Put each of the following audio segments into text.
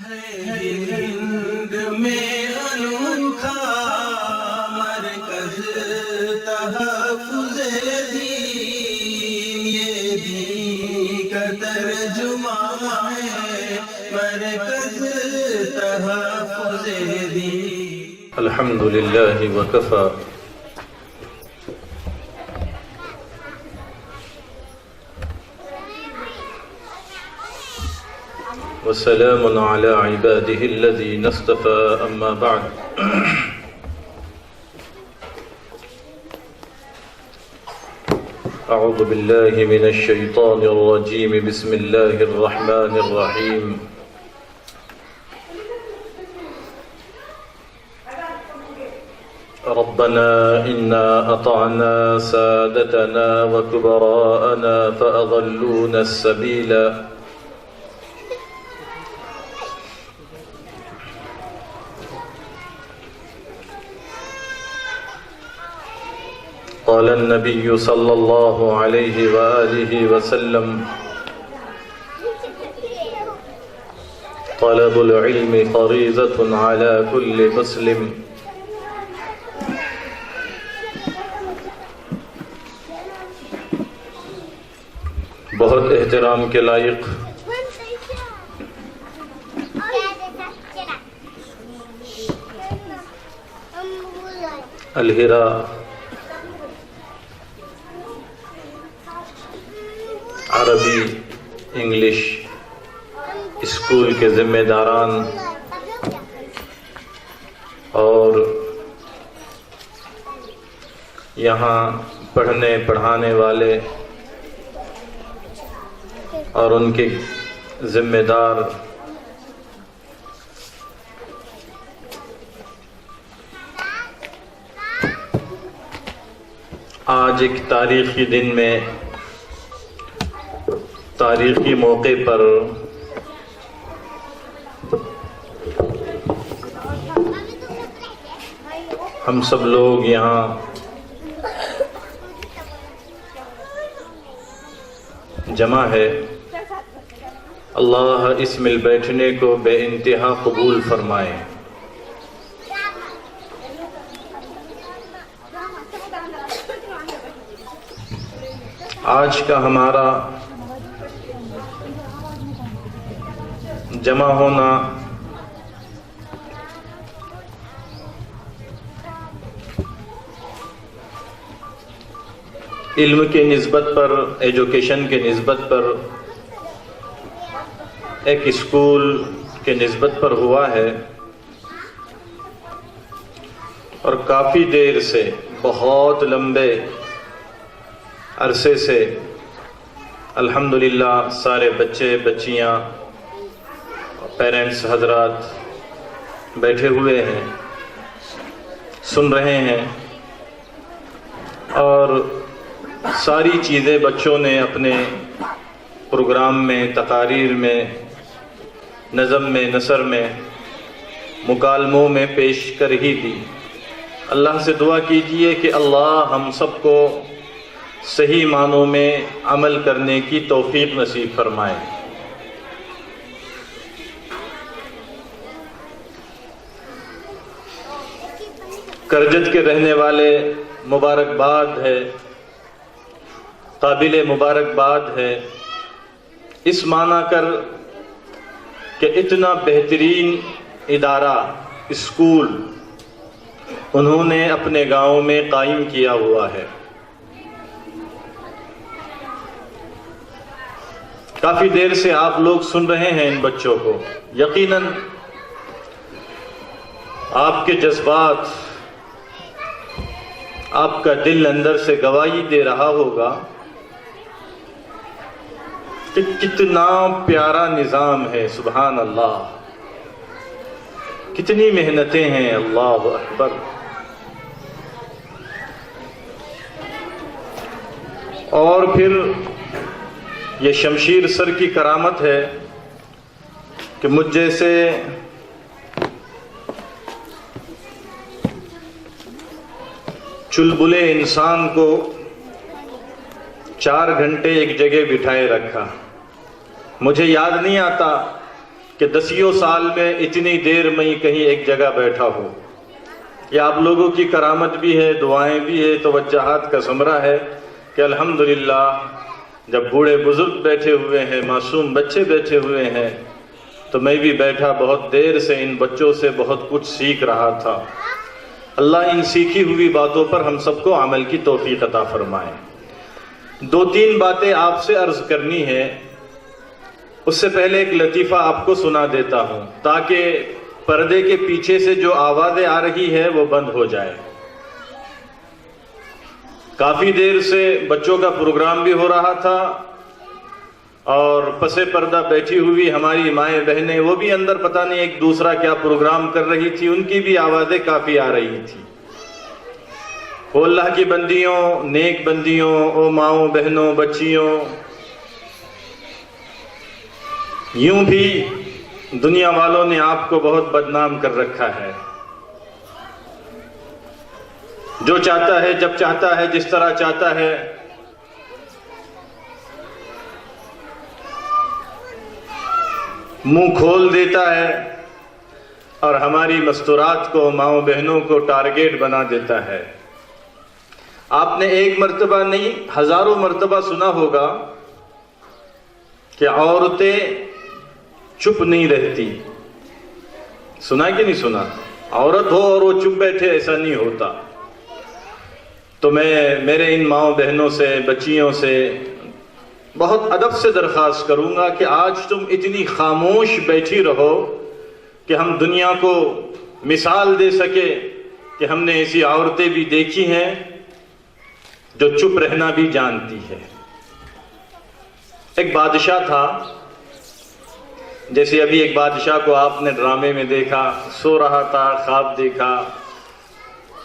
ہند میں انوکھا مرکز تحفظ دین، یہ دین کا ترجمہ ہے مرکز تحفظ دین۔ الحمد للہ وکفی وسلام على عباده الذين اصطفى، أما بعد أعوذ بالله من الشيطان الرجيم، بسم الله الرحمن الرحيم۔ ربنا إنا أطعنا سادتنا وكبراءنا فأضلونا السبيل، قال النبي صلى الله عليه وآله وسلم، طلب العلم فريضة على كل مسلم۔ بہت احترام کے لائق الہرا عربی انگلش اسکول کے ذمہ داران اور یہاں پڑھنے پڑھانے والے اور ان کے ذمہ دار، آج ایک تاریخی دن میں، تاریخی موقع پر ہم سب لوگ یہاں جمع ہے۔ اللہ اس مل بیٹھنے کو بے انتہا قبول فرمائے۔ آج کا ہمارا جمع ہونا علم کے نسبت پر، ایجوکیشن کے نسبت پر، ایک اسکول کے نسبت پر ہوا ہے، اور کافی دیر سے، بہت لمبے عرصے سے الحمدللہ سارے بچے بچیاں پیرنٹس حضرات بیٹھے ہوئے ہیں، سن رہے ہیں، اور ساری چیزیں بچوں نے اپنے پروگرام میں، تقاریر میں، نظم میں، نثر میں، مکالموں میں پیش کر ہی دی۔ اللہ سے دعا کیجئے کہ اللہ ہم سب کو صحیح معنوں میں عمل کرنے کی توفیق نصیب فرمائے۔ کرجت کے رہنے والے مبارکباد ہے، قابل مبارکباد ہے، اس معنی کر کہ اتنا بہترین ادارہ، اسکول انہوں نے اپنے گاؤں میں قائم کیا ہوا ہے۔ کافی دیر سے آپ لوگ سن رہے ہیں ان بچوں کو، یقیناً آپ کے جذبات، آپ کا دل اندر سے گواہی دے رہا ہوگا کہ کتنا پیارا نظام ہے۔ سبحان اللہ، کتنی محنتیں ہیں، اللہ اکبر۔ اور پھر یہ شمشیر سر کی کرامت ہے کہ مجھ جیسے چلبلے انسان کو 4 گھنٹے ایک جگہ بٹھائے رکھا۔ مجھے یاد نہیں آتا کہ 10 سال میں اتنی دیر میں کہیں ایک جگہ بیٹھا ہوں. یہ آپ لوگوں کی کرامت بھی ہے، دعائیں بھی ہے، توجہات کا ثمرہ ہے کہ الحمدللہ جب بوڑھے بزرگ بیٹھے ہوئے ہیں، معصوم بچے بیٹھے ہوئے ہیں، تو میں بھی بیٹھا بہت دیر سے ان بچوں سے بہت کچھ سیکھ رہا تھا. اللہ ان سیکھی ہوئی باتوں پر ہم سب کو عمل کی توفیق عطا فرمائے. 2-3 باتیں آپ سے عرض کرنی ہے. اس سے پہلے ایک لطیفہ آپ کو سنا دیتا ہوں تاکہ پردے کے پیچھے سے جو آوازیں آ رہی ہے وہ بند ہو جائے. کافی دیر سے بچوں کا پروگرام بھی ہو رہا تھا اور پس پردہ بیٹھی ہوئی ہماری مائیں بہنیں وہ بھی اندر پتہ نہیں ایک دوسرا کیا پروگرام کر رہی تھی، ان کی بھی آوازیں کافی آ رہی تھی. او اللہ کی بندیوں، نیک بندیوں، او ماؤں بہنوں بچیوں، یوں بھی دنیا والوں نے آپ کو بہت بدنام کر رکھا ہے. جو چاہتا ہے جب چاہتا ہے جس طرح چاہتا ہے منہ کھول دیتا ہے اور ہماری مستورات کو، ماؤں بہنوں کو ٹارگیٹ بنا دیتا ہے. آپ نے ایک مرتبہ نہیں ہزاروں مرتبہ سنا ہوگا کہ عورتیں چپ نہیں رہتی. سنا کہ نہیں سنا؟ عورت ہو اور وہ چپ بیٹھے، ایسا نہیں ہوتا. تو میں میرے ان ماؤں بہنوں سے، بچیوں سے بہت ادب سے درخواست کروں گا کہ آج تم اتنی خاموش بیٹھی رہو کہ ہم دنیا کو مثال دے سکے کہ ہم نے ایسی عورتیں بھی دیکھی ہیں جو چپ رہنا بھی جانتی ہے. ایک بادشاہ تھا، جیسے ابھی ایک بادشاہ کو آپ نے ڈرامے میں دیکھا، سو رہا تھا، خواب دیکھا،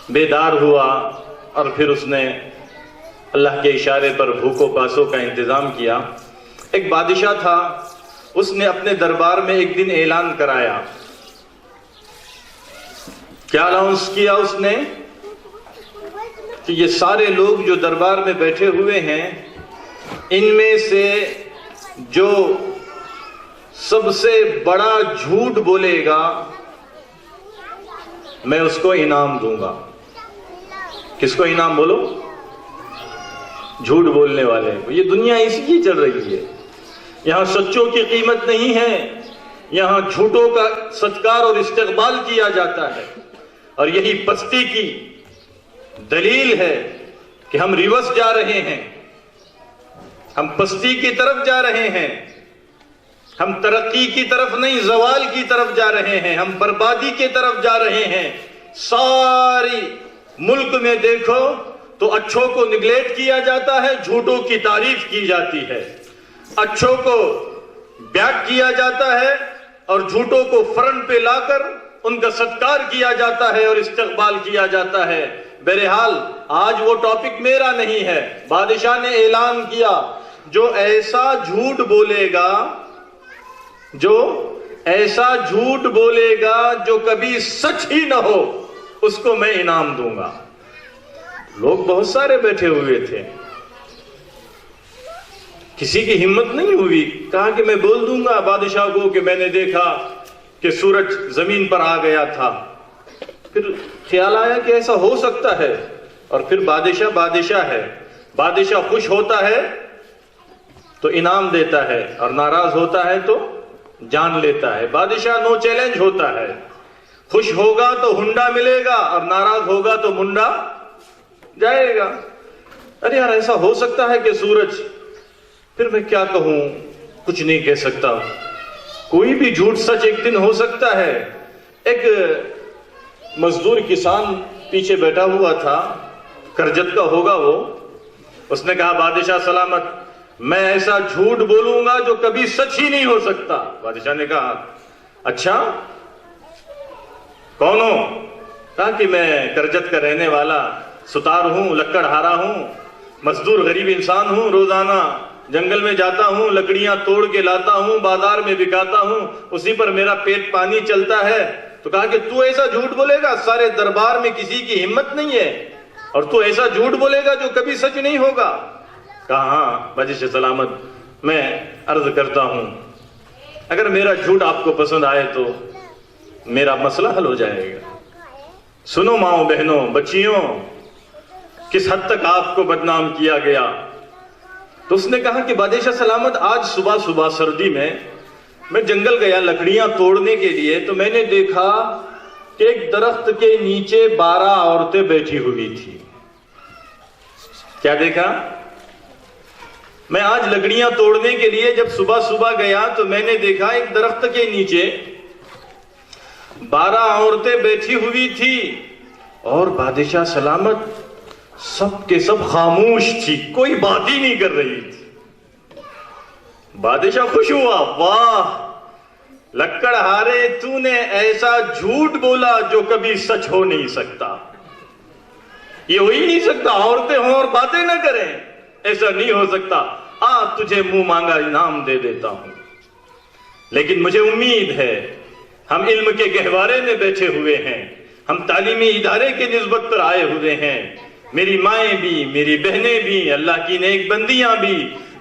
بیدار ہوا اور پھر اس نے اللہ کے اشارے پر بھوکوں پاسوں کا انتظام کیا. ایک بادشاہ تھا، اس نے اپنے دربار میں ایک دن اعلان کرایا. کیا الاؤنس کیا اس نے؟ کہ یہ سارے لوگ جو دربار میں بیٹھے ہوئے ہیں، ان میں سے جو سب سے بڑا جھوٹ بولے گا میں اس کو انعام دوں گا. کس کو انعام؟ بولو. جھوٹ بولنے والے. یہ دنیا اسی کی چل رہی ہے. یہاں سچوں کی قیمت نہیں ہے، یہاں جھوٹوں کا ستکار اور استقبال کیا جاتا ہے. اور یہی پستی کی دلیل ہے کہ ہم ریورس جا رہے ہیں، ہم پستی کی طرف جا رہے ہیں، ہم ترقی کی طرف نہیں زوال کی طرف جا رہے ہیں، ہم بربادی کی طرف جا رہے ہیں. ساری ملک میں دیکھو تو اچھوں کو نگلیکٹ کیا جاتا ہے، جھوٹوں کی تعریف کی جاتی ہے. اچھوں کو بیک کیا جاتا ہے اور جھوٹوں کو فرنٹ پہ لا کر ان کا ستکار کیا جاتا ہے اور استقبال کیا جاتا ہے. بہرحال آج وہ ٹاپک میرا نہیں ہے. بادشاہ نے اعلان کیا جو ایسا جھوٹ بولے گا، جو ایسا جھوٹ بولے گا جو کبھی سچ ہی نہ ہو، اس کو میں انعام دوں گا. لوگ بہت سارے بیٹھے ہوئے تھے، کسی کی ہمت نہیں ہوئی. کہا کہ میں بول دوں گا بادشاہ کو کہ میں نے دیکھا کہ سورج زمین پر آ گیا تھا. پھر خیال آیا کہ ایسا ہو سکتا ہے. اور پھر بادشاہ ہے، بادشاہ خوش ہوتا ہے تو انعام دیتا ہے اور ناراض ہوتا ہے تو جان لیتا ہے. بادشاہ نو چیلنج ہوتا ہے. خوش ہوگا تو ہنڈا ملے گا اور ناراض ہوگا تو منڈا جائے گا. ارے یار ایسا ہو سکتا ہے کہ سورج، پھر میں کیا کہوں، کچھ نہیں کہہ سکتا. کوئی بھی جھوٹ سچ ایک دن ہو سکتا ہے. ایک مزدور کسان پیچھے بیٹھا ہوا تھا، کرجت کا ہوگا وہ. اس نے کہا بادشاہ سلامت، میں ایسا جھوٹ بولوں گا جو کبھی سچ ہی نہیں ہو سکتا. بادشاہ نے کہا اچھا کون ہو؟ کہا کہ میں کرجت کا رہنے والا ستار ہوں، لکڑ ہارا ہوں، مزدور غریب انسان ہوں. روزانہ جنگل میں جاتا ہوں، لکڑیاں توڑ کے لاتا ہوں، بازار میں بکاتا ہوں، اسی پر میرا پیٹ پانی چلتا ہے. تو کہا کہ تو ایسا جھوٹ بولے گا، سارے دربار میں کسی کی ہمت نہیں ہے اور تو ایسا جھوٹ بولے گا جو کبھی سچ نہیں ہوگا. کہا ہاں بادشاہ سلامت، میں عرض کرتا ہوں اگر میرا جھوٹ آپ کو پسند آئے تو میرا مسئلہ حل ہو جائے گا۔ سنو ماؤں بہنوں بچیوں، کس حد تک آپ کو بدنام کیا گیا۔ تو اس نے کہا کہ بادشاہ سلامت، آج صبح صبح سردی میں جنگل گیا لکڑیاں توڑنے کے لیے، تو میں نے دیکھا کہ ایک درخت کے نیچے 12 عورتیں بیٹھی ہوئی تھی۔ کیا دیکھا؟ میں آج لکڑیاں توڑنے کے لیے جب صبح صبح گیا تو میں نے دیکھا ایک درخت کے نیچے 12 عورتیں بیٹھی ہوئی تھی، اور بادشاہ سلامت سب کے سب خاموش تھی، کوئی بات ہی نہیں کر رہی تھی۔ بادشاہ خوش ہوا، واہ لکڑ ہارے، تو نے ایسا جھوٹ بولا جو کبھی سچ ہو نہیں سکتا۔ یہ ہو ہی نہیں سکتا، عورتیں ہوں اور باتیں نہ کریں، ایسا نہیں ہو سکتا۔ تجھے منہ مانگا انعام دے دیتا ہوں، لیکن مجھے امید ہے ہم علم کے گہوارے میں بیٹھے ہوئے ہیں، ہم تعلیمی ادارے کے نسبت پر آئے ہوئے ہیں، میری مائیں بھی، میری بہنیں بھی، اللہ کی نیک بندیاں بھی،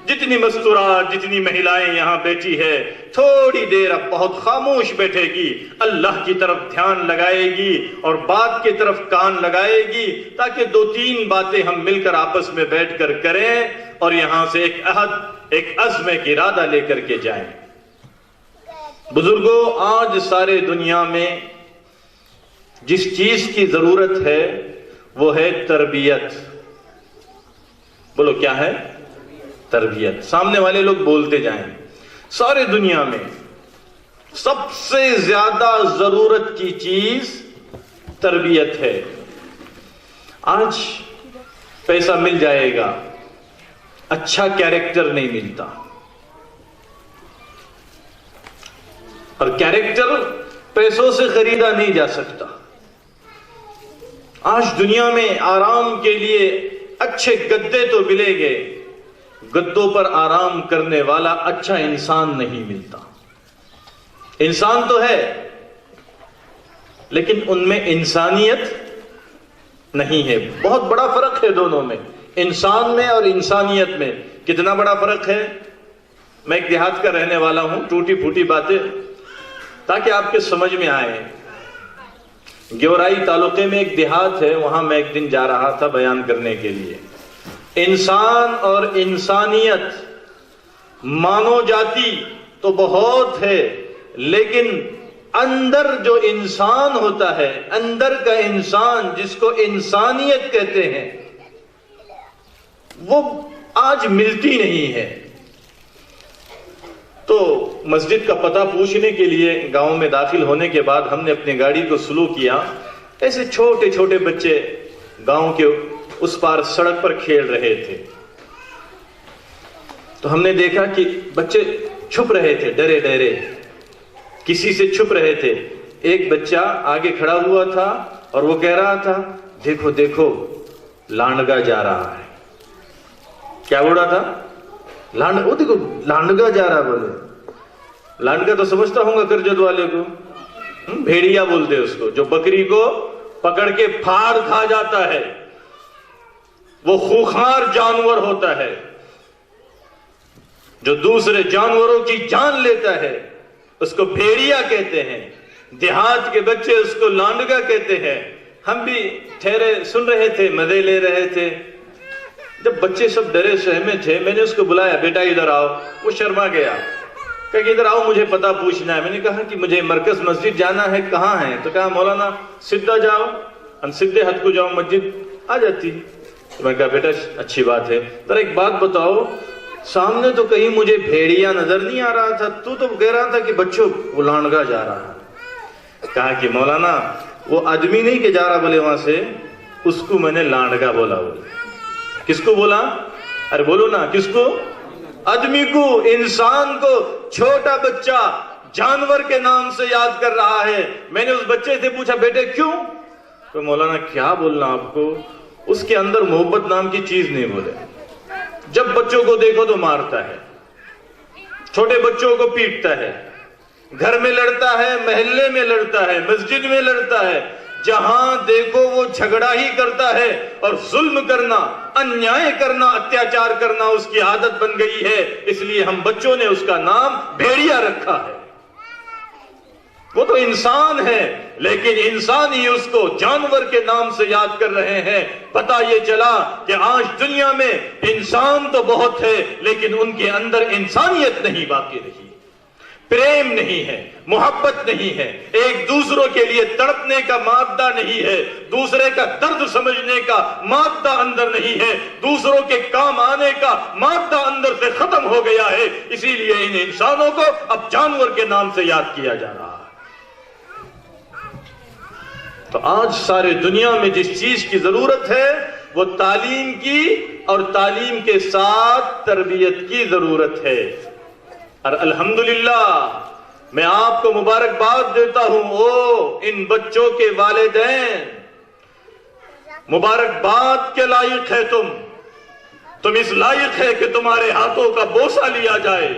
جتنی مستورات، جتنی مہلائیں یہاں بیٹھی ہے، تھوڑی دیر اب بہت خاموش بیٹھے گی، اللہ کی طرف دھیان لگائے گی اور بات کی طرف کان لگائے گی، تاکہ 2-3 باتیں ہم مل کر آپس میں بیٹھ کر کریں اور یہاں سے ایک عہد، ایک عزم، ایک ارادہ لے کر کے جائیں۔ بزرگوں، آج سارے دنیا میں جس چیز کی ضرورت ہے وہ ہے تربیت۔ بولو کیا ہے؟ تربیت۔ سامنے والے لوگ بولتے جائیں۔ سارے دنیا میں سب سے زیادہ ضرورت کی چیز تربیت ہے۔ آج پیسہ مل جائے گا، اچھا کیریکٹر نہیں ملتا، اور کیریکٹر پیسوں سے خریدا نہیں جا سکتا۔ آج دنیا میں آرام کے لیے اچھے گدے تو ملیں گے، گدوں پر آرام کرنے والا اچھا انسان نہیں ملتا۔ انسان تو ہے لیکن ان میں انسانیت نہیں ہے۔ بہت بڑا فرق ہے دونوں میں، انسان میں اور انسانیت میں۔ کتنا بڑا فرق ہے؟ میں ایک دیہات کا رہنے والا ہوں، ٹوٹی پھوٹی باتیں تاکہ آپ کے سمجھ میں آئے۔ گیورائی تعلقے میں ایک دیہات ہے، وہاں میں ایک دن جا رہا تھا بیان کرنے کے لیے۔ انسان اور انسانیت، مانو جاتی تو بہت ہے، لیکن اندر جو انسان ہوتا ہے، اندر کا انسان جس کو انسانیت کہتے ہیں، وہ آج ملتی نہیں ہے۔ تو مسجد کا پتہ پوچھنے کے لیے گاؤں میں داخل ہونے کے بعد ہم نے اپنی گاڑی کو سلو کیا۔ ایسے چھوٹے چھوٹے بچے گاؤں کے اس پار سڑک پر کھیل رہے تھے، تو ہم نے دیکھا کہ بچے چھپ رہے تھے، ڈرے ڈرے کسی سے چھپ رہے تھے۔ ایک بچہ آگے کھڑا ہوا تھا اور وہ کہہ رہا تھا، دیکھو دیکھو لانڈگا جا رہا ہے۔ کیا بول رہا تھا؟ وہ دیکھو لانڈگا جا رہا۔ بولے لانڈگا تو سمجھتا ہوں گا کرجت والے کو، بھیڑیا بولتے اس کو، جو بکری کو پکڑ کے پھاڑ کھا جاتا ہے، وہ خوخار جانور ہوتا ہے جو دوسرے جانوروں کی جان لیتا ہے، اس کو بھیڑیا کہتے ہیں۔ دیہات کے بچے اس کو لانڈگا کہتے ہیں۔ ہم بھی ٹھہرے سن رہے تھے، مزے لے رہے تھے۔ جب بچے سب ڈرے سہمے تھے، میں نے اس کو بلایا، بیٹا ادھر آؤ۔ وہ شرما گیا، کہ ادھر آؤ مجھے پتہ پوچھنا ہے۔ میں نے کہا کہ مجھے مرکز مسجد جانا ہے، کہاں ہے؟ تو کہا مولانا سدھا جاؤ، سدھے ہاتھ کو جاؤ، مسجد آ جاتی۔ تو میں کہا بیٹا اچھی بات ہے، ذرا ایک بات بتاؤ، سامنے تو کہیں مجھے بھیڑیا نظر نہیں آ رہا تھا، تو کہہ رہا تھا کہ بچوں وہ لانڈگا جا رہا ہے۔ کہا کہ مولانا وہ آدمی نہیں کہ جا رہا بولے وہاں سے، اس کو میں نے لانڈگا بولا۔ بولے کس کو بولا؟ ارے بولو نا، کس کو؟ آدمی کو، انسان کو۔ چھوٹا بچہ جانور کے نام سے یاد کر رہا ہے۔ میں نے اس بچے سے پوچھا بیٹے کیوں؟ تو مولانا کیا بولنا آپ کو، اس کے اندر محبت نام کی چیز نہیں بولے۔ جب بچوں کو دیکھو تو مارتا ہے، چھوٹے بچوں کو پیٹتا ہے، گھر میں لڑتا ہے، محلے میں لڑتا ہے، مسجد میں لڑتا ہے۔ جہاں دیکھو وہ جھگڑا ہی کرتا ہے اور ظلم کرنا، انیائے کرنا، اتیاچار کرنا اس کی عادت بن گئی ہے، اس لیے ہم بچوں نے اس کا نام بھیڑیا رکھا ہے۔ وہ تو انسان ہے لیکن انسان ہی اس کو جانور کے نام سے یاد کر رہے ہیں۔ پتہ یہ چلا کہ آج دنیا میں انسان تو بہت ہے لیکن ان کے اندر انسانیت نہیں باقی رہی، پریم نہیں ہے، محبت نہیں ہے، ایک دوسروں کے لیے تڑپنے کا مادہ نہیں ہے، دوسرے کا درد سمجھنے کا مادہ اندر نہیں ہے، دوسروں کے کام آنے کا مادہ اندر سے ختم ہو گیا ہے، اسی لیے ان انسانوں کو اب جانور کے نام سے یاد کیا جا رہا ہے۔ تو آج سارے دنیا میں جس چیز کی ضرورت ہے وہ تعلیم کی اور تعلیم کے ساتھ تربیت کی ضرورت ہے۔ اور الحمدللہ میں آپ کو مبارکباد دیتا ہوں، ان بچوں کے والدین، مبارکباد کے لائق ہے تم اس لائق ہے کہ تمہارے ہاتھوں کا بوسہ لیا جائے،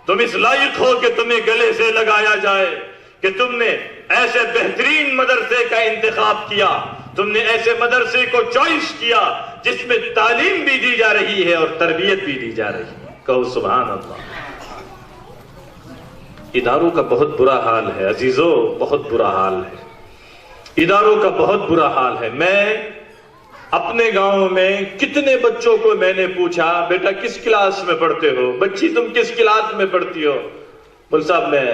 تم اس لائق ہو کہ تمہیں گلے سے لگایا جائے کہ تم نے ایسے بہترین مدرسے کا انتخاب کیا، تم نے ایسے مدرسے کو چوائس کیا جس میں تعلیم بھی دی جا رہی ہے اور تربیت بھی دی جا رہی ہے۔ کہو سبحان اللہ۔ اداروں کا بہت برا حال ہے عزیزو، بہت برا حال ہے، اداروں کا بہت برا حال ہے۔ میں اپنے گاؤں میں کتنے بچوں کو میں نے پوچھا بیٹا کس کلاس میں پڑھتے ہو، بچی تم کس کلاس میں پڑھتی ہو؟ بول صاحب میں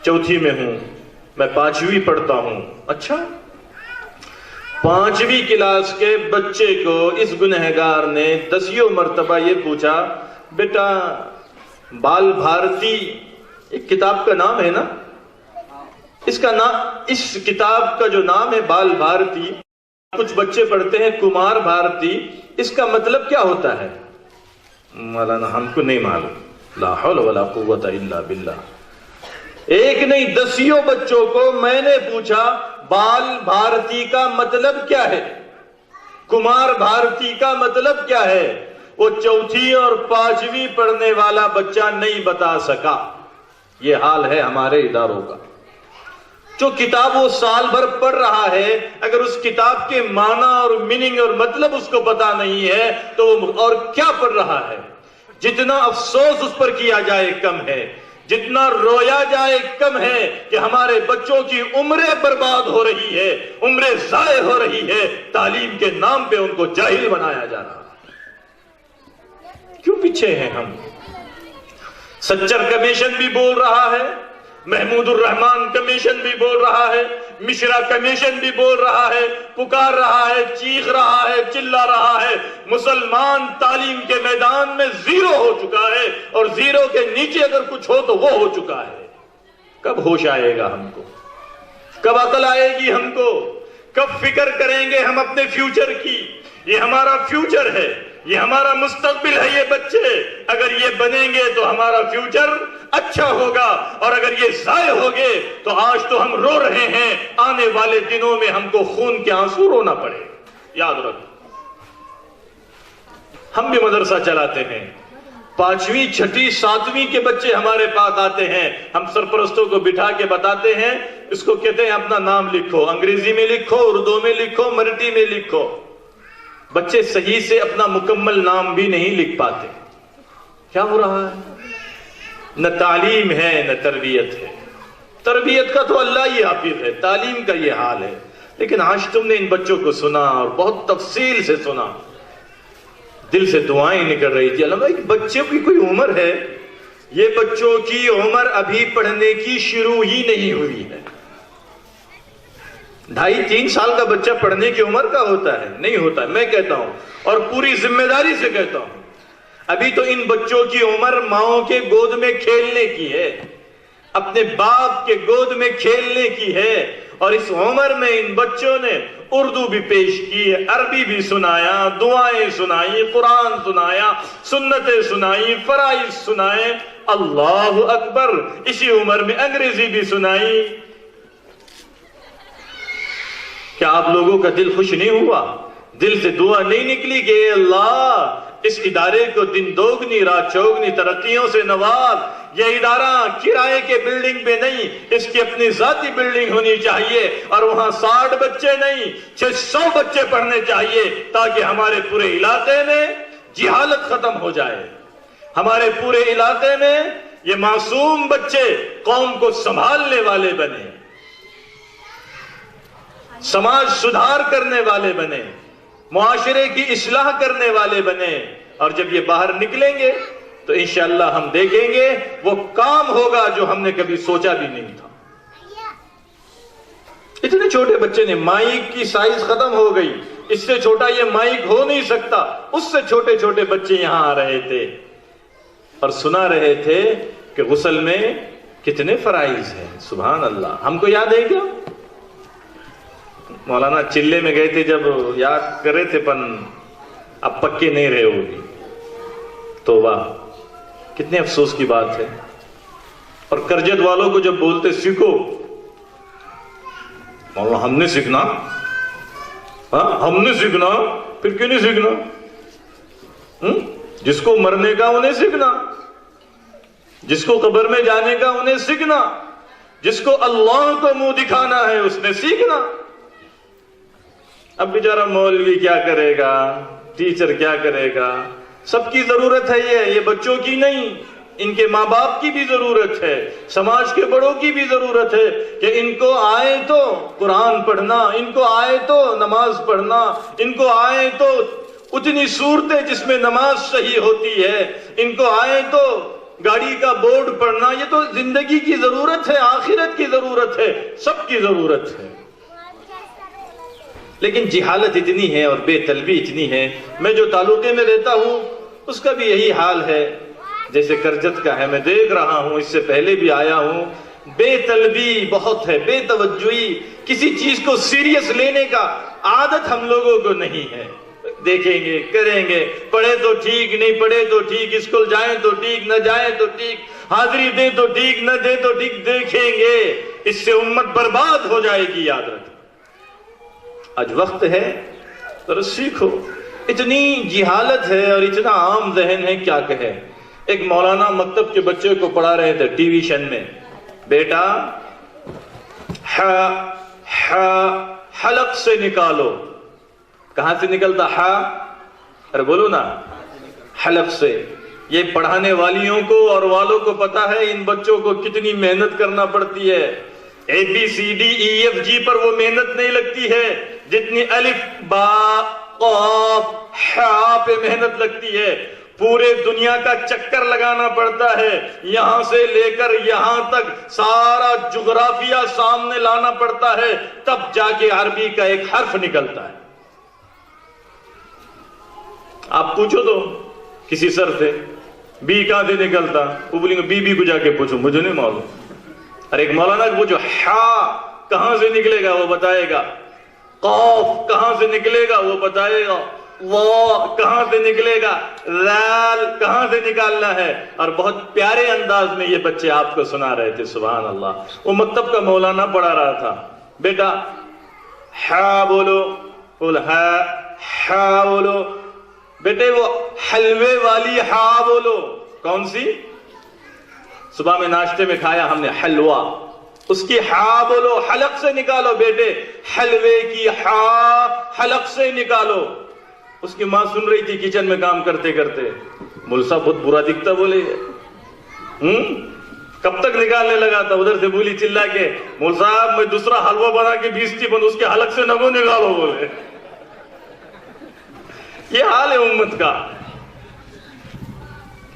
چوتھی میں ہوں، میں 5ویں پڑھتا ہوں۔ اچھا، 5ویں کلاس کے بچے کو اس گنہگار نے 10 مرتبہ یہ پوچھا بیٹا بال بھارتی ایک کتاب کا نام ہے نا، اس کتاب کا جو نام ہے بال بھارتی، کچھ بچے پڑھتے ہیں کمار بھارتی، اس کا مطلب کیا ہوتا ہے؟ مولانا ہم کو نہیں معلوم، لا حول ولا قوت الا باللہ۔ ایک نہیں 10 بچوں کو میں نے پوچھا بال بھارتی کا مطلب کیا ہے، کمار بھارتی کا مطلب کیا ہے؟ وہ 4 اور 5ویں پڑھنے والا بچہ نہیں بتا سکا۔ یہ حال ہے ہمارے اداروں کا۔ جو کتاب وہ سال بھر پڑھ رہا ہے اگر اس کتاب کے معنی اور میننگ اور مطلب اس کو پتا نہیں ہے تو وہ اور کیا پڑھ رہا ہے؟ جتنا افسوس اس پر کیا جائے کم ہے، جتنا رویا جائے کم ہے کہ ہمارے بچوں کی عمریں برباد ہو رہی ہے، عمریں ضائع ہو رہی ہے، تعلیم کے نام پہ ان کو جاہل بنایا جا رہا ہے۔ کیوں پیچھے ہیں ہم؟ سچر کمیشن بھی بول رہا ہے، محمود الرحمان کمیشن بھی بول رہا ہے، مشرا کمیشن بھی بول رہا ہے، پکار رہا ہے، چیخ رہا ہے، چلا رہا ہے، مسلمان تعلیم کے میدان میں 0 ہو چکا ہے اور 0 کے نیچے اگر کچھ ہو تو وہ ہو چکا ہے۔ کب ہوش آئے گا ہم کو؟ کب عقل آئے گی ہم کو؟ کب فکر کریں گے ہم اپنے فیوچر کی؟ یہ ہمارا فیوچر ہے، یہ ہمارا مستقبل ہے، یہ بچے اگر یہ بنیں گے تو ہمارا فیوچر اچھا ہوگا، اور اگر یہ ضائع ہوگے تو آج تو ہم رو رہے ہیں، آنے والے دنوں میں ہم کو خون کے آنسو رونا پڑے۔ یاد رکھو، ہم بھی مدرسہ چلاتے ہیں، 5ویں 6ٹھی 7ویں کے بچے ہمارے پاس آتے ہیں، ہم سرپرستوں کو بٹھا کے بتاتے ہیں، اس کو کہتے ہیں اپنا نام لکھو، انگریزی میں لکھو، اردو میں لکھو، مرٹی میں لکھو۔ بچے صحیح سے اپنا مکمل نام بھی نہیں لکھ پاتے۔ کیا ہو رہا ہے؟ نہ تعلیم ہے نہ تربیت ہے۔ تربیت کا تو اللہ ہی حافظ ہے، تعلیم کا یہ حال ہے۔ لیکن آج تم نے ان بچوں کو سنا اور بہت تفصیل سے سنا، دل سے دعائیں نکل رہی تھی۔ اللہ، بچوں کی کوئی عمر ہے؟ یہ بچوں کی عمر ابھی پڑھنے کی شروع ہی نہیں ہوئی ہے۔ 2.5-3 سال کا بچہ پڑھنے کی عمر کا ہوتا ہے؟ نہیں ہوتا ہے۔ میں کہتا ہوں اور پوری ذمہ داری سے کہتا ہوں، ابھی تو ان بچوں کی عمر ماؤں کے گود میں کھیلنے کی ہے، اپنے باپ کے گود میں کھیلنے کی ہے، اور اس عمر میں ان بچوں نے اردو بھی پیش کی، عربی بھی سنایا، دعائیں سنائی، قرآن سنایا، سنتیں سنائی، فرائض سنائے، اللہ اکبر، اسی عمر میں انگریزی بھی سنائی۔ کیا آپ لوگوں کا دل خوش نہیں ہوا؟ دل سے دعا نہیں نکلی کہ اے اللہ اس ادارے کو دن دوگنی رات چوگنی ترقیوں سے نواز۔ یہ ادارہ کرائے کے بلڈنگ پہ نہیں، اس کی اپنی ذاتی بلڈنگ ہونی چاہیے، اور وہاں 60 بچے نہیں 600 بچے پڑھنے چاہیے، تاکہ ہمارے پورے علاقے میں جہالت ختم ہو جائے، ہمارے پورے علاقے میں یہ معصوم بچے قوم کو سنبھالنے والے بنے، سماج سدھار کرنے والے بنے، معاشرے کی اصلاح کرنے والے بنے۔ اور جب یہ باہر نکلیں گے تو انشاءاللہ ہم دیکھیں گے وہ کام ہوگا جو ہم نے کبھی سوچا بھی نہیں تھا۔ اتنے چھوٹے بچے نے، مائک کی سائز ختم ہو گئی، اس سے چھوٹا یہ مائک ہو نہیں سکتا، اس سے چھوٹے چھوٹے بچے یہاں آ رہے تھے اور سنا رہے تھے کہ غسل میں کتنے فرائض ہیں۔ سبحان اللہ، ہم کو یاد ہے کیا؟ مولانا چلے میں گئے تھے، جب یاد کرے تھے پن اب پکے نہیں رہے ہوگی، توبہ، کتنے افسوس کی بات ہے۔ اور کرجت والوں کو جب بولتے سیکھو، مولانا ہم نے سیکھنا، ہم نے سیکھنا، پھر کیوں نہیں سیکھنا؟ جس کو مرنے کا انہیں سیکھنا، جس کو قبر میں جانے کا انہیں سیکھنا، جس کو اللہ کو منہ دکھانا ہے اس نے سیکھنا۔ اب بیچارہ مولوی کیا کرے گا، ٹیچر کیا کرے گا؟ سب کی ضرورت ہے، یہ بچوں کی نہیں، ان کے ماں باپ کی بھی ضرورت ہے، سماج کے بڑوں کی بھی ضرورت ہے کہ ان کو آئے تو قرآن پڑھنا، ان کو آئے تو نماز پڑھنا، ان کو آئے تو اتنی صورتیں جس میں نماز صحیح ہوتی ہے، ان کو آئے تو گاڑی کا بورڈ پڑھنا۔ یہ تو زندگی کی ضرورت ہے، آخرت کی ضرورت ہے، سب کی ضرورت ہے۔ لیکن جہالت اتنی ہے اور بے طلبی اتنی ہے۔ میں جو تعلقے میں رہتا ہوں اس کا بھی یہی حال ہے جیسے کرجت کا ہے، میں دیکھ رہا ہوں، اس سے پہلے بھی آیا ہوں، بے طلبی بہت ہے، بے توجہی، کسی چیز کو سیریس لینے کا عادت ہم لوگوں کو نہیں ہے۔ دیکھیں گے، کریں گے، پڑھے تو ٹھیک، نہیں پڑھے تو ٹھیک، اسکول جائیں تو ٹھیک، نہ جائیں تو ٹھیک، حاضری دیں تو ٹھیک، نہ دیں تو ٹھیک، دیکھیں گے، اس سے امت برباد ہو جائے گی، یاد رکھیں۔ آج وقت ہے تو سیکھو، اتنی جہالت ہے اور اتنا عام ذہن ہے، کیا کہے۔ ایک مولانا مکتب کے بچے کو پڑھا رہے تھے ٹی وی شن میں، بیٹا حلق سے نکالو۔ کہاں سے نکلتا ہا؟ ارے بولو نا، حلق سے۔ یہ پڑھانے والیوں کو اور والوں کو پتا ہے ان بچوں کو کتنی محنت کرنا پڑتی ہے۔ A B C D E F G پر وہ محنت نہیں لگتی ہے جتنی الف با قاف حا پہ محنت لگتی ہے۔ پورے دنیا کا چکر لگانا پڑتا ہے، یہاں سے لے کر یہاں تک سارا جغرافیہ سامنے لانا پڑتا ہے، تب جا کے عربی کا ایک حرف نکلتا ہے۔ آپ پوچھو تو کسی سر سے بی کہاں سے نکلتا، وہ بولیں گے بی کو جا کے پوچھو، مجھے نہیں معلوم۔ اور ایک مولانا کو جو ہا کہاں سے نکلے گا وہ بتائے گا، قاف کہاں سے نکلے گا وہ بتائے گا، وا کہاں سے نکلے گا، ذال کہاں سے نکالنا ہے۔ اور بہت پیارے انداز میں یہ بچے آپ کو سنا رہے تھے، سبحان اللہ۔ وہ مکتب کا مولانا پڑھا رہا تھا، بیٹا ہا بولو، بول ہا بولو، بیٹے وہ حلوے والی ہا بولو، کون سی؟ صبح میں ناشتے میں کھایا ہم نے حلوہ، اس کی ہا بولو، حلق سے نکالو بیٹے، حلوے کی ہا حلق سے نکالو۔ اس کی ماں سن رہی تھی کچن میں کام کرتے کرتے، مول صاحب بہت برا دکھتا بولے، کب تک نکالنے لگا تھا؟ ادھر سے بولی چلا کے، مول صاحب میں دوسرا حلوہ بنا کے بیچتی بند، اس کے حلق سے نگو نکالو بولے۔ یہ حال ہے امت کا۔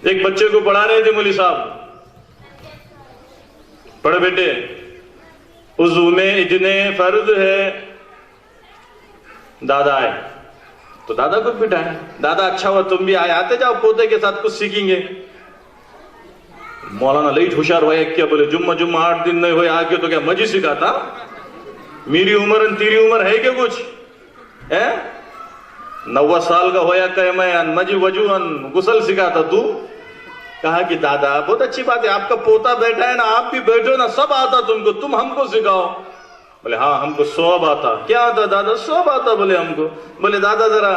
ایک بچے کو پڑھا رہے تھے مولوی صاحب، پڑھ بیٹے وضو میں اتنے فرض ہے، دادا آئے تو دادا کو بٹھائے، دادا اچھا ہوا تم بھی آئے، آتے جاؤ پوتے کے ساتھ کچھ سیکھیں گے۔ مولانا لیٹ ہوشیار ہوئے، کیا بولے جمعہ 8 دن نہیں ہوئے آگے تو کیا مجھے سکھاتا؟ میری عمر تیری عمر ہے کیا کچھ؟ 90 سال کا ہویا کہ میں مجھے وجو غسل سکھاتا تو؟ کہا کہ دادا بہت اچھی بات ہے، آپ کا پوتا بیٹھا ہے نا، آپ بھی بیٹھو نا، سب آتا تم کو، تم ہم کو سکھاؤ۔ بولے ہاں ہم کو 100 آتا۔ کیا آتا دادا؟ 100 آتا بولے ہم کو۔ بولے دادا ذرا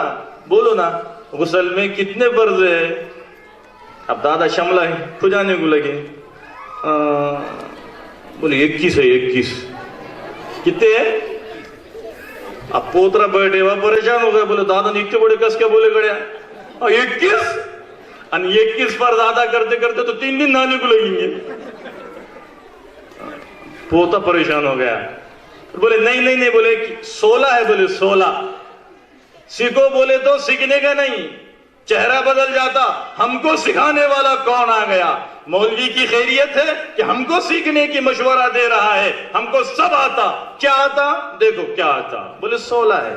بولو نا، غسل میں کتنے فرض ہے؟ اب دادا شملہ کھجانے کو لگے، بولے 21 ہے، 21 کتنے ہے؟ اب پوترا بیٹھے ہوا پریشان ہو گیا، بولے دادا نے اتنے بڑے کس کے بولے گڑیا 21 اور 21 فرض ادا کرتے کرتے تو 3 دن نہانے کو لگیں گے۔ پوتا پریشان ہو گیا، بولے نہیں بولے 16 ہے، بولے 16 سیکھو، بولے تو سیکھنے کا نہیں، چہرہ بدل جاتا، ہم کو سکھانے والا کون آ گیا؟ مولوی کی خیریت ہے کہ ہم کو سیکھنے کی مشورہ دے رہا ہے، ہم کو سب آتا۔ کیا آتا؟ دیکھو کیا آتا، بولے 16 ہے۔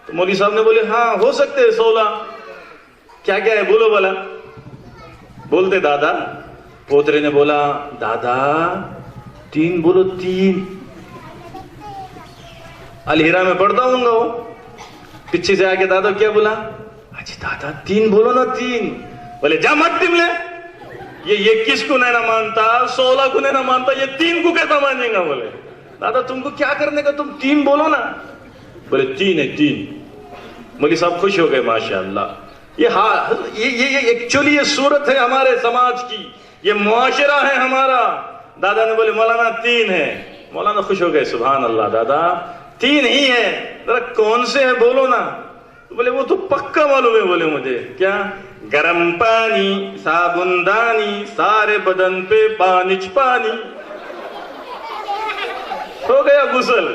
تو مولوی صاحب نے بولے ہاں ہو سکتے ہیں 16، کیا ہے بولو بولا، بولتے دادا۔ پوترے نے بولا دادا 3 بولو، 3 الہیرا میں پڑھتا ہوں گا۔ وہ پیچھے سے آگے دادا کیا بولا؟ اچھا دادا 3 بولو نا، 3 بولے جا مت ٹم لے، یہ 21 کو نہیں نہ مانتا، 16 کو نہیں نہ مانتا، یہ 3 کو کیسا مانیں گا؟ بولے دادا تم کو کیا کرنے کا، تم 3 بولو نا۔ بولے 3 ہے، 3۔ مولوی صاحب خوش ہو گئے، ماشاءاللہ۔ یہ ایکچولی یہ صورت ہے ہمارے سماج کی، یہ معاشرہ ہے ہمارا۔ دادا نے بولے مولانا 3 ہے۔ مولانا خوش ہو گئے، سبحان اللہ دادا 3 ہی ہے، ذرا کون سے ہے بولو نا۔ بولے وہ تو پکا معلوم ہے، بولے مجھے کیا؟ گرم پانی، صابن دانی، سارے بدن پہ پانچ پانی۔ ہو گیا غسل۔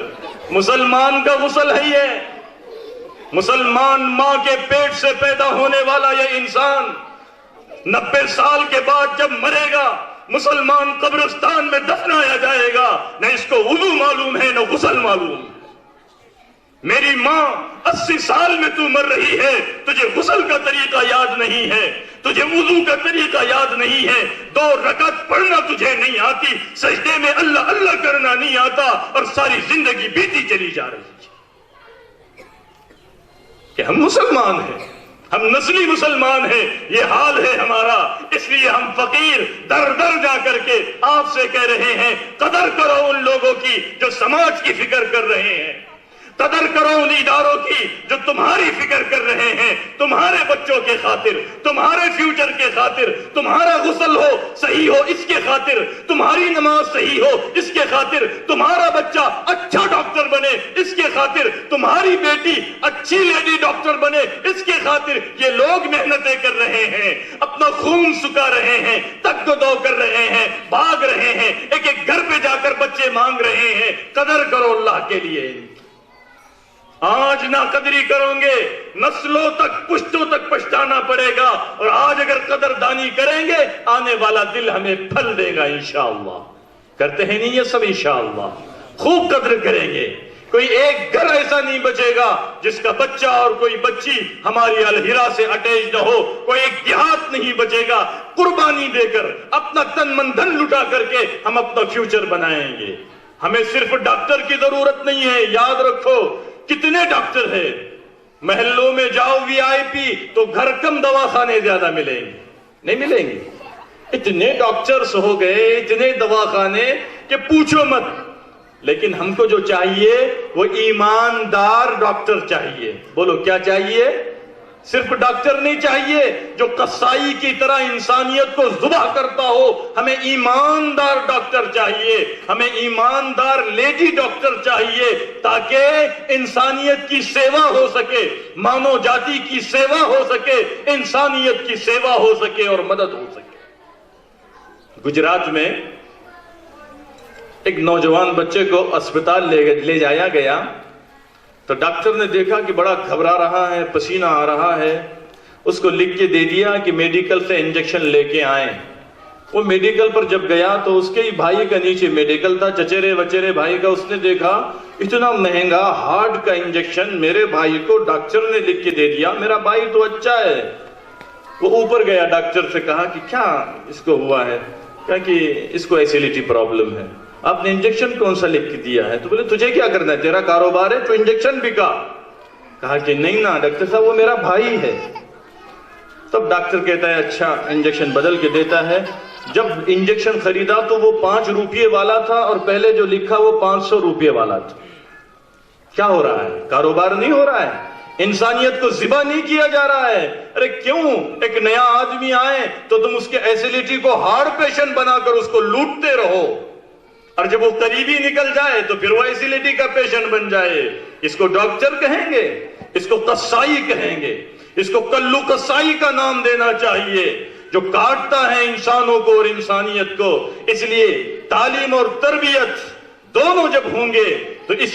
مسلمان کا غسل ہے یہ۔ مسلمان ماں کے پیٹ سے پیدا ہونے والا یہ انسان 90 سال کے بعد جب مرے گا، مسلمان قبرستان میں دفنایا جائے گا، نہ اس کو وضو معلوم ہے نہ غسل معلوم۔ میری ماں 80 سال میں تو مر رہی ہے، تجھے غسل کا طریقہ یاد نہیں ہے، تجھے وضو کا طریقہ یاد نہیں ہے، 2 رکعت پڑھنا تجھے نہیں آتی، سجدے میں اللہ اللہ کرنا نہیں آتا، اور ساری زندگی بیتی چلی جا رہی ہے۔ کہ ہم مسلمان ہیں، ہم نسلی مسلمان ہیں، یہ حال ہے ہمارا۔ اس لیے ہم فقیر در در جا کر کے آپ سے کہہ رہے ہیں، قدر کرو ان لوگوں کی جو سماج کی فکر کر رہے ہیں، قدر کرو ان اداروں کی جو تمہاری فکر کر رہے ہیں، تمہارے بچوں کے خاطر، تمہارے فیوچر کے خاطر، تمہارا غسل ہو صحیح ہو اس کے خاطر، تمہاری نماز صحیح ہو اس کے خاطر، تمہارا بچہ اچھا ڈاکٹر بنے اس کے خاطر، تمہاری بیٹی اچھی لیڈی ڈاکٹر بنے اس کے خاطر یہ لوگ محنتیں کر رہے ہیں، اپنا خون سکا رہے ہیں، تگ دو کر رہے ہیں، بھاگ رہے ہیں، ایک ایک گھر پہ جا کر بچے مانگ رہے ہیں۔ قدر کرو اللہ کے لیے۔ آج نہ قدری کرو گے، نسلوں تک پشتوں تک پچھتانا پڑے گا، اور آج اگر قدر دانی کریں گے آنے والا دل ہمیں پھل دے گا انشاءاللہ۔ کرتے ہیں نہیں یہ سب انشاءاللہ، خوب قدر کریں گے۔ کوئی ایک گھر ایسا نہیں بچے گا جس کا بچہ اور کوئی بچی ہماری الہیرا سے اٹیچ نہ ہو، کوئی ایک دیہات نہیں بچے گا۔ قربانی دے کر اپنا تن من دھن لٹا کر کے ہم اپنا فیوچر بنائیں گے۔ ہمیں صرف ڈاکٹر کی ضرورت نہیں ہے، یاد رکھو کتنے ڈاکٹر ہیں، محلوں میں جاؤ وی آئی پی تو گھر کم دواخانے زیادہ ملیں گے، نہیں ملیں گے۔ اتنے ڈاکٹرز ہو گئے، اتنے دواخانے کہ پوچھو مت۔ لیکن ہم کو جو چاہیے وہ ایماندار ڈاکٹر چاہیے۔ بولو کیا چاہیے؟ صرف ڈاکٹر نہیں چاہیے جو قصائی کی طرح انسانیت کو ذبح کرتا ہو، ہمیں ایماندار ڈاکٹر چاہیے، ہمیں ایماندار لیڈی ڈاکٹر چاہیے، تاکہ انسانیت کی سیوا ہو سکے، مانو جاتی کی سیوا ہو سکے، انسانیت کی سیوا ہو سکے اور مدد ہو سکے۔ گجرات میں ایک نوجوان بچے کو اسپتال لے جایا گیا تو ڈاکٹر نے دیکھا کہ بڑا گھبرا رہا ہے، پسینہ آ رہا ہے، اس کو لکھ کے دے دیا کہ میڈیکل سے انجیکشن لے کے آئیں۔ وہ میڈیکل پر جب گیا تو اس کے ہی بھائی کا نیچے میڈیکل تھا، چچیرے وچیرے بھائی کا، اس نے دیکھا اتنا مہنگا ہارٹ کا انجیکشن میرے بھائی کو ڈاکٹر نے لکھ کے دے دیا، میرا بھائی تو اچھا ہے۔ وہ اوپر گیا، ڈاکٹر سے کہا کہ کیا اس کو ہوا ہے؟ کہا کہ اس کو ایسیڈیٹی پرابلم ہے۔ آپ نے انجیکشن کون سا لکھ کے دیا ہے؟ تو بولے تجھے کیا کرنا ہے، تیرا کاروبار ہے تو انجیکشن بھی کا۔ کہا کہ نہیں نا ڈاکٹر صاحب وہ میرا بھائی ہے۔ تب ڈاکٹر کہتا ہے اچھا، انجیکشن بدل کے دیتا ہے۔ جب انجیکشن خریدا تو وہ 5 روپے والا تھا اور پہلے جو لکھا وہ 500 روپے والا تھا۔ کیا ہو رہا ہے؟ کاروبار نہیں ہو رہا ہے، انسانیت کو ذبح نہیں کیا جا رہا ہے. ارے کیوں ایک نیا آدمی آئے تو تم اس کے ایسیلیٹی کو ہارڈ پیشنٹ بنا کر اس کو لوٹتے رہو، اور جب وہ قریبی نکل جائے تو پھر وہ ایسیلیٹی کا پیشنٹ بن جائے. اس کو ڈاکٹر کہیں گے، اس کو قصائی کہیں گے، اس کو کلو قصائی کا نام دینا چاہیے، جو کاٹتا ہے انسانوں کو اور انسانیت کو. اس لیے تعلیم اور تربیت دونوں جب ہوں گے تو اس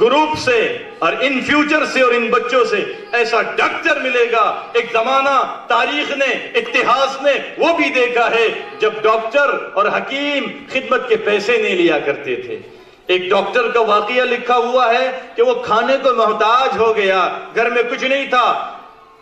گروپ سے اور ان فیوچر سے اور ان بچوں سے ایسا ڈاکٹر ملے گا. ایک زمانہ تاریخ نے، اتہاس نے وہ بھی دیکھا ہے جب ڈاکٹر اور حکیم خدمت کے پیسے نہیں لیا کرتے تھے. ایک ڈاکٹر کا واقعہ لکھا ہوا ہے کہ وہ کھانے کو محتاج ہو گیا، گھر میں کچھ نہیں تھا.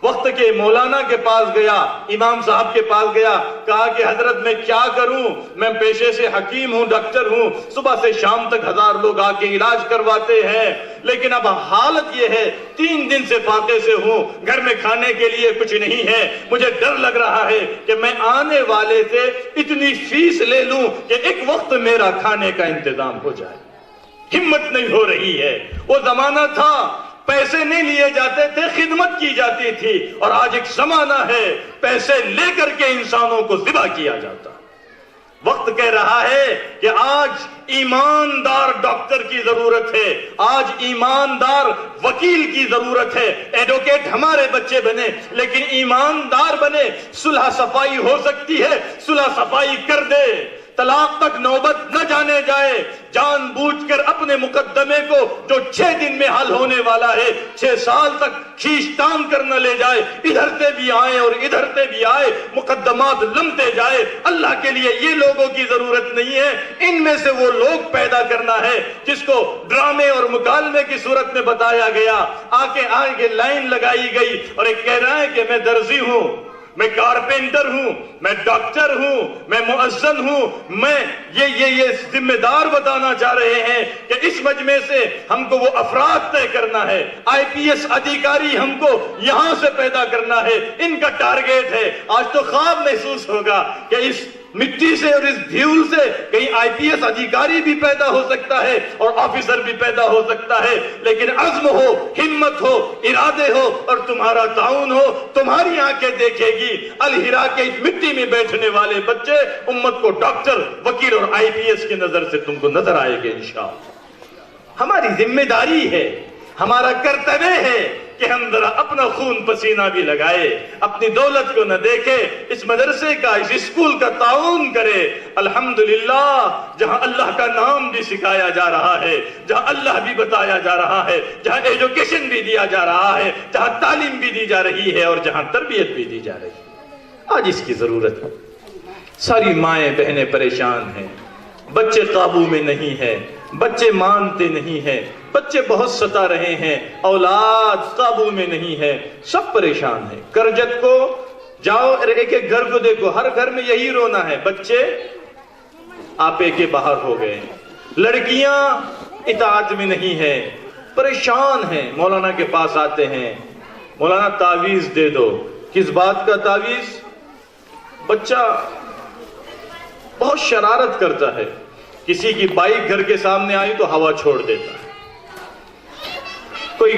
وقت کے مولانا کے پاس گیا، امام صاحب کے پاس گیا، کہا کہ حضرت میں کیا کروں، میں پیشے سے حکیم ہوں، ڈاکٹر ہوں، صبح سے شام تک 1000 لوگ آ کے علاج کرواتے ہیں، لیکن اب حالت یہ ہے 3 دن سے فاقے سے ہوں، گھر میں کھانے کے لیے کچھ نہیں ہے، مجھے ڈر لگ رہا ہے کہ میں آنے والے سے اتنی فیس لے لوں کہ ایک وقت میرا کھانے کا انتظام ہو جائے. ہمت نہیں ہو رہی ہے. وہ زمانہ تھا پیسے نہیں لیے جاتے تھے، خدمت کی جاتی تھی، اور آج ایک زمانہ ہے پیسے لے کر کے انسانوں کو ذبح کیا جاتا. وقت کہہ رہا ہے کہ آج ایماندار ڈاکٹر کی ضرورت ہے، آج ایماندار وکیل کی ضرورت ہے. ایڈوکیٹ ہمارے بچے بنے لیکن ایماندار بنے. صلح صفائی ہو سکتی ہے، صلح صفائی کر دے، طلاق تک نوبت نہ جانے جائے. جان بوجھ کر اپنے مقدمے کو جو 6 دن میں حل ہونے والا ہے 6 سال تک کھینچ تان کر نہ لے جائے. ادھر سے بھی آئے اور ادھر سے بھی آئے، مقدمات لمتے جائے. اللہ کے لیے یہ لوگوں کی ضرورت نہیں ہے. ان میں سے وہ لوگ پیدا کرنا ہے جس کو ڈرامے اور مکالمے کی صورت میں بتایا گیا، آگے لائن لگائی گئی اور ایک کہہ رہا ہے کہ میں درزی ہوں، میں کارپینٹر ہوں، میں ڈاکٹر ہوں، میں مؤذن ہوں. میں یہ ذمہ دار بتانا چاہ رہے ہیں کہ اس مجمع سے ہم کو وہ افراد طے کرنا ہے، IPS ادھیکاری ہم کو یہاں سے پیدا کرنا ہے. ان کا ٹارگیٹ ہے. آج تو خواب محسوس ہوگا کہ اس مٹی سے اور اس دھول سے کہیں IPS ادھیکاری بھی پیدا ہو سکتا ہے اور آفیسر بھی پیدا ہو سکتا ہے. لیکن عزم ہو، ہمت ہو، ارادے ہو اور تمہارا تعاون ہو. تمہاری آنکھیں دیکھے گی الہرا کے اس مٹی میں بیٹھنے والے بچے امت کو ڈاکٹر، وکیل اور IPS کی نظر سے تم کو نظر آئے گے انشاءاللہ. ہماری ذمہ داری ہے، ہمارا کرتوے ہے کہ ہم ذرا اپنا خون پسینہ بھی لگائے، اپنی دولت کو نہ دیکھے، اس مدرسے کا، اس اسکول کا تعاون کرے. الحمدللہ جہاں اللہ کا نام بھی سکھایا جا رہا ہے، جہاں اللہ بھی بتایا جا رہا ہے، جہاں ایجوکیشن بھی دیا جا رہا ہے، جہاں تعلیم بھی دی جا رہی ہے اور جہاں تربیت بھی دی جا رہی ہے. آج اس کی ضرورت ہے. ساری مائیں بہنیں پریشان ہیں، بچے قابو میں نہیں ہیں، بچے مانتے نہیں ہیں، بچے بہت ستا رہے ہیں، اولاد قابو میں نہیں ہے، سب پریشان ہیں. کرجت کو جاؤ، ایک ایک گھر کو دیکھو، ہر گھر میں یہی رونا ہے. بچے آپے کے باہر ہو گئے، لڑکیاں اطاعت میں نہیں ہیں، پریشان ہیں. مولانا کے پاس آتے ہیں، مولانا تعویذ دے دو. کس بات کا تعویذ؟ بچہ بہت شرارت کرتا ہے، کسی کی بائک گھر کے سامنے آئی تو ہوا چھوڑ دیتا ہے، کوئی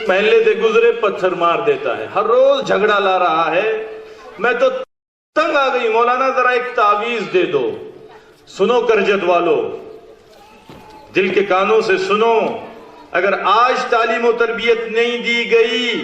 محلے سے گزرے پتھر مار دیتا ہے، ہر روز جھگڑا لا رہا ہے. میں تو تنگ آ گئی، مولانا ذرا ایک تعویذ دے دو. سنو کرجت والو، دل کے کانوں سے سنو. اگر آج تعلیم و تربیت نہیں دی گئی،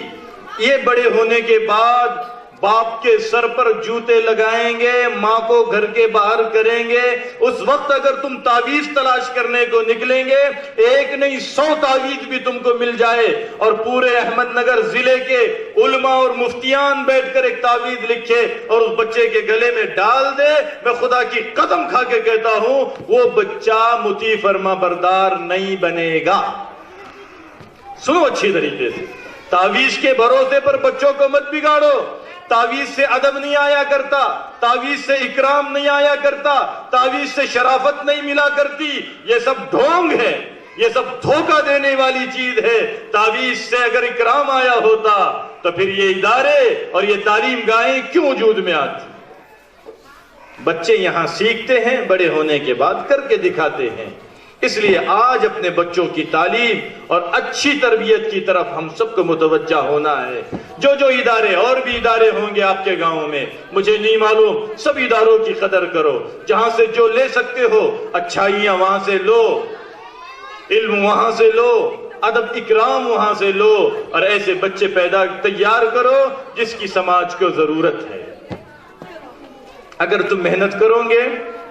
یہ بڑے ہونے کے بعد باپ کے سر پر جوتے لگائیں گے، ماں کو گھر کے باہر کریں گے. اس وقت اگر تم تعویذ تلاش کرنے کو نکلیں گے، 1 نہیں 100 تعویذ بھی تم کو مل جائے اور پورے احمد نگر ضلع کے علماء اور مفتیان بیٹھ کر ایک تعویذ لکھے اور اس بچے کے گلے میں ڈال دے، میں خدا کی قسم کھا کے کہتا ہوں وہ بچہ مطیع فرما بردار نہیں بنے گا. سنو اچھی طریقے سے، تعویذ کے بھروسے پر بچوں کو مت بگاڑو. تعویذ سے ادب نہیں آیا کرتا، تعویذ سے اکرام نہیں آیا کرتا، تعویذ سے شرافت نہیں ملا کرتی. یہ سب ڈھونگ ہے، یہ سب دھوکہ دینے والی چیز ہے. تعویذ سے اگر اکرام آیا ہوتا تو پھر یہ ادارے اور یہ تعلیم گاہیں کیوں وجود میں آتی؟ بچے یہاں سیکھتے ہیں، بڑے ہونے کے بعد کر کے دکھاتے ہیں. اس لیے آج اپنے بچوں کی تعلیم اور اچھی تربیت کی طرف ہم سب کو متوجہ ہونا ہے۔ جو ادارے اور بھی ادارے ہوں گے آپ کے گاؤں میں، مجھے نہیں معلوم، سب اداروں کی قدر کرو، جہاں سے جو لے سکتے ہو اچھائیاں وہاں سے لو، علم وہاں سے لو، ادب اکرام وہاں سے لو، اور ایسے بچے تیار کرو جس کی سماج کو ضرورت ہے۔ اگر تم محنت کرو گے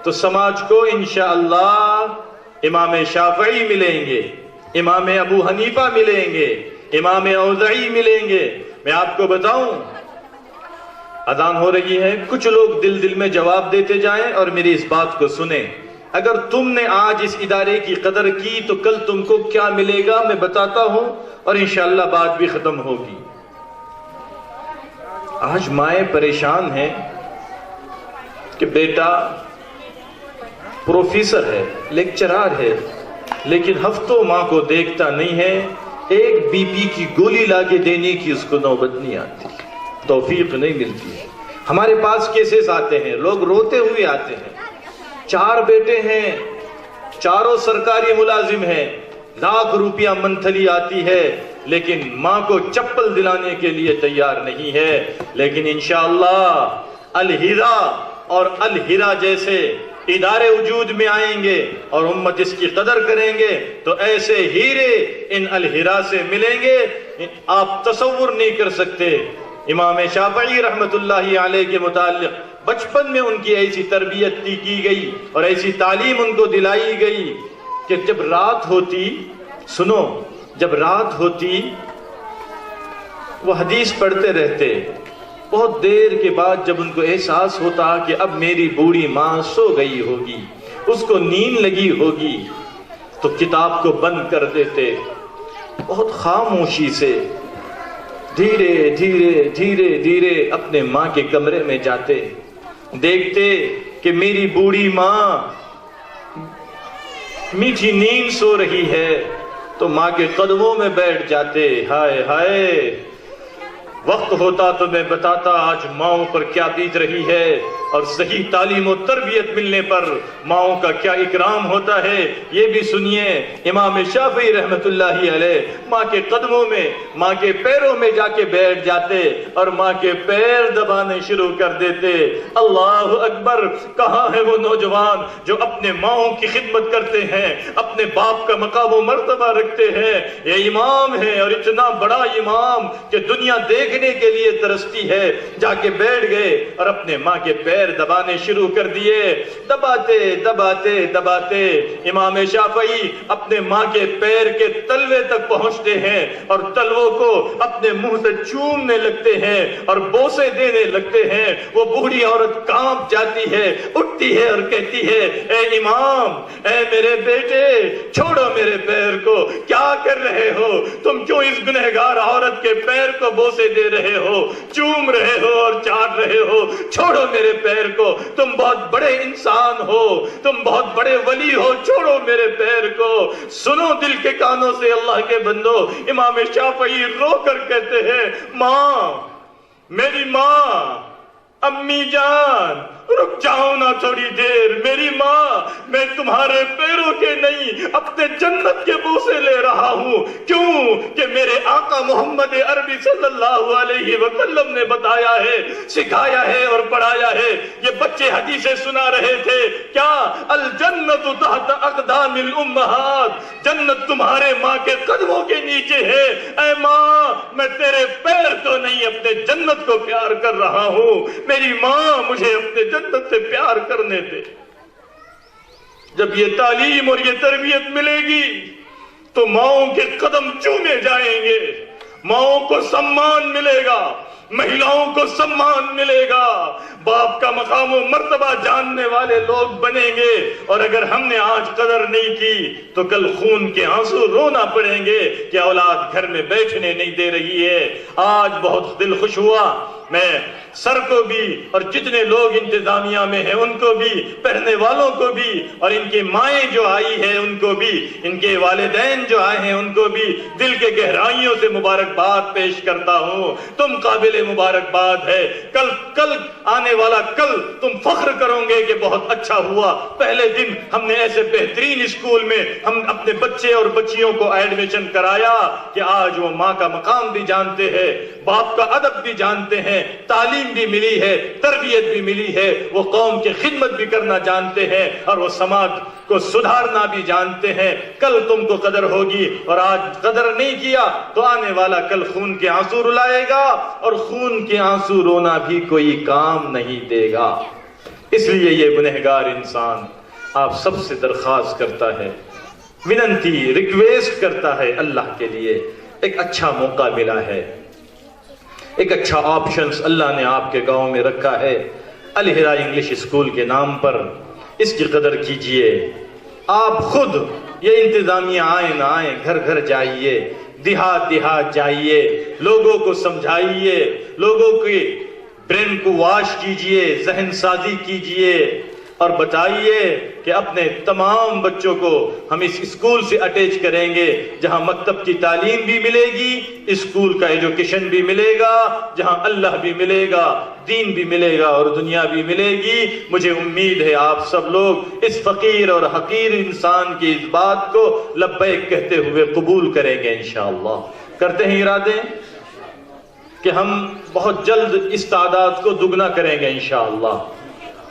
تو سماج کو انشاءاللہ امام شافعی ملیں گے، امام ابو حنیفہ ملیں گے، امام اوزاعی ملیں گے۔ میں آپ کو بتاؤں، اذان ہو رہی ہے، کچھ لوگ دل میں جواب دیتے جائیں اور میری اس بات کو سنیں۔ اگر تم نے آج اس ادارے کی قدر کی تو کل تم کو کیا ملے گا میں بتاتا ہوں، اور انشاءاللہ بات بھی ختم ہوگی۔ آج مائیں پریشان ہیں کہ بیٹا پروفیسر ہے، لیکچرار ہے، لیکن ہفتوں ماں کو دیکھتا نہیں ہے، ایک بی پی کی گولی لاکے دینے کی اس کو نوبت نہیں آتی، توفیق نہیں ملتی ہے۔ ہمارے پاس کیسز آتے ہیں، لوگ روتے ہوئے آتے ہیں، 4 بیٹے ہیں، چاروں سرکاری ملازم ہیں، لاکھ روپیہ منتھلی آتی ہے، لیکن ماں کو چپل دلانے کے لیے تیار نہیں ہے۔ لیکن انشاءاللہ الہدا اور الہرا جیسے ادارے وجود میں آئیں گے اور امت اس کی قدر کریں گے تو ایسے ہیرے ان الہرا سے ملیں گے آپ تصور نہیں کر سکتے۔ امام شافعی رحمت اللہ علیہ کے متعلق بچپن میں ان کی ایسی تربیت کی گئی اور ایسی تعلیم ان کو دلائی گئی کہ جب رات ہوتی، سنو، جب رات ہوتی وہ حدیث پڑھتے رہتے، بہت دیر کے بعد جب ان کو احساس ہوتا کہ اب میری بوڑھی ماں سو گئی ہوگی، اس کو نیند لگی ہوگی، تو کتاب کو بند کر دیتے، بہت خاموشی سے دھیرے دھیرے دھیرے دھیرے اپنے ماں کے کمرے میں جاتے، دیکھتے کہ میری بوڑھی ماں میٹھی نیند سو رہی ہے، تو ماں کے قدموں میں بیٹھ جاتے۔ ہائے ہائے، وقت ہوتا تو میں بتاتا آج ماؤں پر کیا بیت رہی ہے، اور صحیح تعلیم و تربیت ملنے پر ماؤں کا کیا اکرام ہوتا ہے۔ یہ بھی سنیے، امام شافعی رحمت اللہ علیہ ماں کے قدموں میں، ماں کے پیروں میں جا کے بیٹھ جاتے اور ماں کے پیر دبانے شروع کر دیتے۔ اللہ اکبر، کہاں ہے وہ نوجوان جو اپنے ماؤں کی خدمت کرتے ہیں، اپنے باپ کا مقام و مرتبہ رکھتے ہیں۔ یہ امام ہے، اور اتنا بڑا امام کہ دنیا دیکھنے کے لیے ترستی ہے، جا کے بیٹھ گئے اور اپنے ماں کے پیر دبانے شروع کر دیے۔ دباتے دباتے دباتے امام شافعی اپنے ماں کے پیر کے تلوے تک پہنچتے ہیں اور تلووں کو اپنے منہ سے چومنے لگتے ہیں اور بوسے دینے لگتے ہیں۔ وہ بوڑھی عورت کانپ جاتی ہے، اٹھتی ہے اور کہتی ہے، اے امام، اے میرے بیٹے، چھوڑو میرے پیر کو، کیا کر رہے ہو تم؟ کیوں اس گنہگار عورت کے پیر کو بوسے دے رہے ہو، چوم رہے ہو اور چاٹ رہے ہو؟ چھوڑو میرے پیر کو، تم بہت بڑے انسان ہو، تم بہت بڑے ولی ہو، چھوڑو میرے پیر کو۔ سنو دل کے کانوں سے اللہ کے بندو، امام شافعی رو کر کہتے ہیں، ماں، میری ماں، امی جان، رک جاؤ نا تھوڑی دیر، میری ماں، میں تمہارے پیروں کے نہیں اپنے جنت کے بوسے لے رہا ہوں۔ کیوں کہ میرے آقا محمد عربی صلی اللہ علیہ وسلم نے بتایا ہے، سکھایا ہے اور پڑھایا ہے۔ یہ بچے حدیثیں سنا رہے تھے، کیا الجنت تحت اقدام الامہات، جنت تمہارے ماں کے قدموں کے نیچے ہے۔ اے ماں، میں تیرے پیر کو نہیں اپنے جنت کو پیار کر رہا ہوں، میری ماں مجھے اپنے جنت سے پیار کرنے دے۔ جب یہ تعلیم اور یہ تربیت ملے گی تو ماؤں کے قدم چومے جائیں گے، ماؤں کو سمان ملے گا، مہیلاؤں کو سمان ملے گا، باپ کا مقام و مرتبہ جاننے والے لوگ بنیں گے۔ اور اگر ہم نے آج قدر نہیں کی تو کل خون کے آنسو رونا پڑیں گے کہ اولاد گھر میں بیٹھنے نہیں دے رہی ہے۔ آج بہت دل خوش ہوا، میں سر کو بھی اور جتنے لوگ انتظامیہ میں ہیں ان کو بھی، پڑھنے والوں کو بھی، اور ان کی مائیں جو آئی ہیں ان کو بھی، ان کے والدین جو آئے ہیں ان کو بھی دل کے گہرائیوں سے مبارکباد پیش کرتا ہوں۔ تم قابل مبارکباد ہے۔ کل آنے والا کل تم فخر کرو گے کہ بہت اچھا ہوا، پہلے دن ہم نے ایسے بہترین اسکول میں ہم اپنے بچے اور بچیوں کو ایڈمیشن کرایا کہ آج وہ ماں کا مقام بھی جانتے ہیں، باپ کا ادب بھی جانتے ہیں، تعلیم بھی ملی ہے، تربیت بھی ملی ہے، وہ قوم کی خدمت بھی کرنا جانتے ہیں اور وہ سماج کو سدھارنا بھی جانتے ہیں۔ کل تم کو قدر ہوگی، اور آج قدر نہیں کیا تو آنے والا کل خون کے آنسو رلائے گا، اور خون کے آنسو رونا بھی کوئی کام نہیں دے گا۔ اس لیے یہ گنہگار انسان آپ سب سے درخواست کرتا ہے، وننتی ریکویسٹ کرتا ہے اللہ کے لیے، ایک اچھا موقع ملا ہے، ایک اچھا آپشنز اللہ نے آپ کے گاؤں میں رکھا ہے، الہرا انگلش اسکول کے نام پر، اس کی قدر کیجئے۔ آپ خود، یہ انتظامیہ آئیں نہ آئیں، گھر گھر جائیے، دیہات دیہات جائیے، لوگوں کو سمجھائیے، لوگوں کے برین کو واش کیجئے، ذہن سازی کیجئے، اور بتائیے کہ اپنے تمام بچوں کو ہم اس اسکول سے اٹیچ کریں گے جہاں مکتب کی تعلیم بھی ملے گی، اسکول کا ایجوکیشن بھی ملے گا، جہاں اللہ بھی ملے گا، دین بھی ملے گا اور دنیا بھی ملے گی۔ مجھے امید ہے آپ سب لوگ اس فقیر اور حقیر انسان کی اس بات کو لبیک کہتے ہوئے قبول کریں گے انشاءاللہ۔ کرتے ہیں ارادے کہ ہم بہت جلد اس تعداد کو دگنا کریں گے انشاءاللہ۔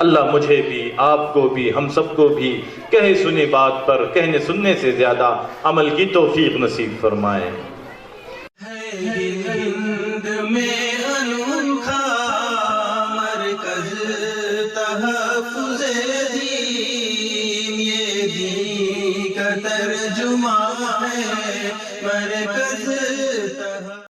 اللہ مجھے بھی، آپ کو بھی، ہم سب کو بھی کہے سنی بات پر کہنے سننے سے زیادہ عمل کی توفیق نصیب فرمائے۔ ہند میں انوکھا مرکز تحفظ دین، یہ دین کا ترجمہ ہے مرکز